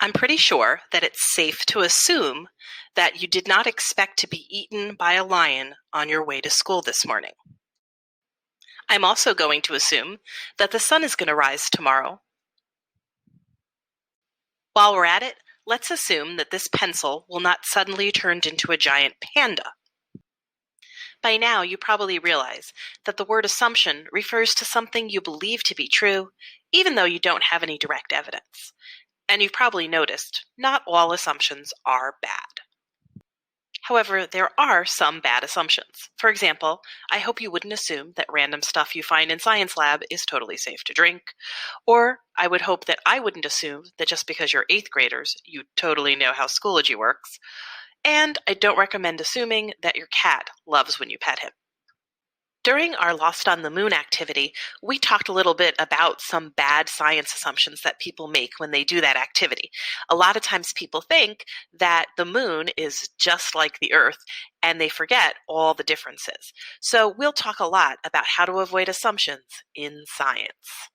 I'm pretty sure that it's safe to assume that you did not expect to be eaten by a lion on your way to school this morning. I'm also going to assume that the sun is going to rise tomorrow. While we're at it, let's assume that this pencil will not suddenly turn into a giant panda. By now, you probably realize that the word assumption refers to something you believe to be true, even though you don't have any direct evidence. And you've probably noticed, not all assumptions are bad. However, there are some bad assumptions. For example, I hope you wouldn't assume that random stuff you find in science lab is totally safe to drink. Or I would hope that I wouldn't assume that just because you're 8th graders, you totally know how Schoology works. And I don't recommend assuming that your cat loves when you pet him. During our Lost on the Moon activity, we talked a little bit about some bad science assumptions that people make when they do that activity. A lot of times people think that the moon is just like the Earth, and they forget all the differences. So we'll talk a lot about how to avoid assumptions in science.